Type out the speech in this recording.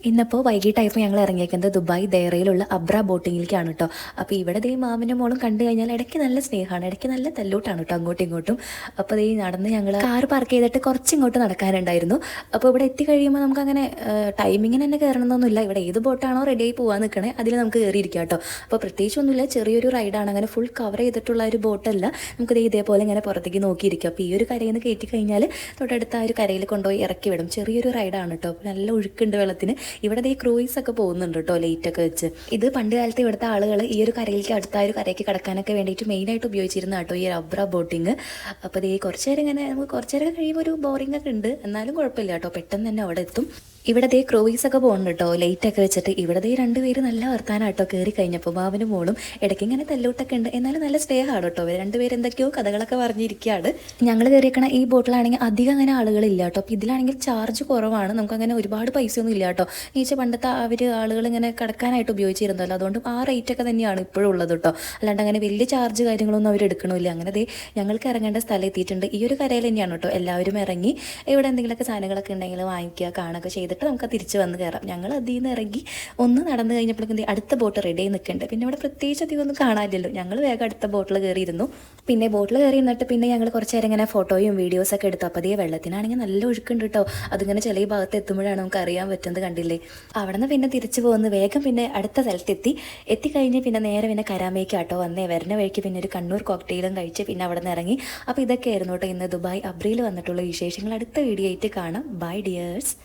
ഇന്നിപ്പോൾ വൈകിട്ടായപ്പോൾ ഞങ്ങൾ ഇറങ്ങിയേക്കുന്നത് ദുബായ് ദേറയിലുള്ള അബ്ര ബോട്ടിങ്ങിലേക്കാണ് കേട്ടോ. അപ്പോൾ ഇവിടെ ദേ മാമിൻ്റെ മോളും കണ്ടു കഴിഞ്ഞാൽ ഇടയ്ക്ക് നല്ല സ്നേഹമാണ്, ഇടയ്ക്ക് നല്ല തല്ലൂട്ടാണ് കേട്ടോ അങ്ങോട്ടും ഇങ്ങോട്ടും. അപ്പോൾ ദേ നടന്ന് ഞങ്ങൾ കാർ പാർക്ക് ചെയ്തിട്ട് കുറച്ച് ഇങ്ങോട്ട് നടക്കാനുണ്ടായിരുന്നു. അപ്പോൾ ഇവിടെ എത്തിക്കഴിയുമ്പോൾ നമുക്കങ്ങനെ ടൈമിങ്ങിന് തന്നെ കയറണമെന്നൊന്നുമില്ല. ഇവിടെ ഏത് ബോട്ടാണോ റെഡിയായി പോകാൻ നിൽക്കണേ അതിൽ നമുക്ക് കയറിയിരിക്കാം കേട്ടോ. അപ്പോൾ പ്രത്യേകിച്ചൊന്നുമില്ല, ചെറിയൊരു റൈഡാണ്, അങ്ങനെ ഫുൾ കവർ ചെയ്തിട്ടുള്ള ഒരു ബോട്ടല്ല. നമുക്ക് ഇതേപോലെ ഇങ്ങനെ പുറത്തേക്ക് നോക്കിയിരിക്കാം. അപ്പോൾ ഈ ഒരു കരയിൽ നിന്ന് കയറ്റി കഴിഞ്ഞാൽ തൊട്ടടുത്ത ആ ഒരു കരയിൽ കൊണ്ടുപോയി ഇറക്കി വിടും. ചെറിയൊരു റൈഡാണ് കേട്ടോ. നല്ല ഒഴുക്കുണ്ട് വെള്ളത്തിന്. ഇവിടെ ഈ ക്രൂയിസ് ഒക്കെ പോകുന്നുണ്ട് കേട്ടോ, ലൈറ്റ് ഒക്കെ വെച്ച്. ഇത് പണ്ട് കാലത്ത് ഇവിടുത്തെ ആളുകൾ ഈ ഒരു കരയിലേക്ക് അടുത്ത ഒരു കരയ്ക്ക് കടക്കാനൊക്കെ വേണ്ടിയിട്ട് മെയിനായിട്ട് ഉപയോഗിച്ചിരുന്ന കേട്ടോ ഈ അബ്ര ബോട്ടിങ്. അപ്പോൾ ഈ കുറച്ച് നേരം ഇങ്ങനെ നമുക്ക് കുറച്ച് നേരം കഴിയുമ്പോൾ ഒരു ബോറിംഗ് ഒക്കെ ഉണ്ട്, എന്നാലും കുഴപ്പമില്ല കേട്ടോ, പെട്ടെന്ന് തന്നെ അവിടെ എത്തും. ഇവിടെ ക്രൂയിസ് ഒക്കെ പോകുന്നുണ്ട് കേട്ടോ, ലൈറ്റൊക്കെ വെച്ചിട്ട്. ഇവിടെ രണ്ടുപേര് നല്ല വർത്താനം കേട്ടോ കയറി കഴിഞ്ഞപ്പോൾ. ബാബനും മോളും ഇടയ്ക്ക് ഇങ്ങനെ തല്ലൂട്ടൊക്കെ ഉണ്ട്, എന്നാലും നല്ല സ്നേഹമാണ് കേട്ടോ. അവർ രണ്ടുപേരും എന്തൊക്കെയോ കഥകളൊക്കെ പറഞ്ഞിരിക്കുകയാണ്. ഞങ്ങൾ കയറിയേക്കണ ഈ ബോട്ടിലാണെങ്കിൽ അധികം അങ്ങനെ ആളുകളില്ല കേട്ടോ. അപ്പോൾ ഇതിലാണെങ്കിൽ ചാർജ് കുറവാണ്, നമുക്കങ്ങനെ ഒരുപാട് പൈസയൊന്നും ഇല്ല കേട്ടോ. എന്ന് പണ്ടത്തെ ആളുകൾ ഇങ്ങനെ കിടക്കാനായിട്ട് ഉപയോഗിച്ചിരുന്നല്ലോ, അതുകൊണ്ട് ആ റേറ്റൊക്കെ തന്നെയാണ് ഇപ്പോഴും ഉള്ളത് കേട്ടോ. അല്ലാണ്ട് അങ്ങനെ വലിയ ചാർജ് കാര്യങ്ങളൊന്നും അവർ എടുക്കണമില്ല. അങ്ങനെ ഞങ്ങൾക്ക് ഇറങ്ങേണ്ട സ്ഥലം എത്തിയിട്ടുണ്ട്. ഈ ഒരു കരയിൽ തന്നെയാണ് കേട്ടോ. എല്ലാവരും ഇറങ്ങി ഇവിടെ എന്തെങ്കിലുമൊക്കെ സാധനങ്ങളൊക്കെ ഉണ്ടെങ്കിൽ വാങ്ങിക്കുക, കാണുകയൊക്കെ ചെയ്തിട്ട് നമുക്ക് തിരിച്ച് വന്ന് കയറാം. ഞങ്ങൾ അതിൽ നിന്ന് ഇറങ്ങി ഒന്ന് നടന്നു കഴിഞ്ഞപ്പോഴേക്കും അടുത്ത ബോട്ട് റെഡി ആയി നിൽക്കുന്നുണ്ട്. പിന്നെ ഇവിടെ പ്രത്യേകിച്ച് അധികം ഒന്നും കാണാനില്ലല്ലോ. ഞങ്ങൾ വേഗം അടുത്ത ബോട്ടിൽ കയറിയിരുന്നു. പിന്നെ ബോട്ടിൽ കയറി നിന്നിട്ട് പിന്നെ ഞങ്ങൾ കുറച്ച് നേരം ഇങ്ങനെ ഫോട്ടോയും വീഡിയോസൊക്കെ എടുത്തു. അപ്പോൾ വെള്ളത്തിനാണെങ്കിൽ നല്ല ഒഴുക്കുണ്ട് കേട്ടോ. അതിങ്ങനെ ചില ഭാഗത്ത് എത്തുമ്പോഴാണ് നമുക്ക് അറിയാൻ പറ്റുന്നത്, കണ്ടില്ലേ. അവിടെ നിന്ന് പിന്നെ തിരിച്ചു പോകുന്ന വേഗം പിന്നെ അടുത്ത സ്ഥലത്തെത്തി. എത്തിക്കഴിഞ്ഞ് പിന്നെ നേരെ പിന്നെ കരാമയ്ക്കാട്ടോ വന്നേ. വരുന്ന വഴിക്ക് പിന്നെ ഒരു കണ്ണൂർ കോക്ടെയിലും കഴിച്ച് പിന്നെ അവിടെ നിന്ന് ഇറങ്ങി. അപ്പോൾ ഇതൊക്കെ ആയിരുന്നു കേട്ടോ ഇന്ന് ദുബായ് അബ്രയിൽ വന്നിട്ടുള്ള വിശേഷങ്ങൾ. അടുത്ത വീഡിയോ ആയിട്ട് കാണാം. Bye dears.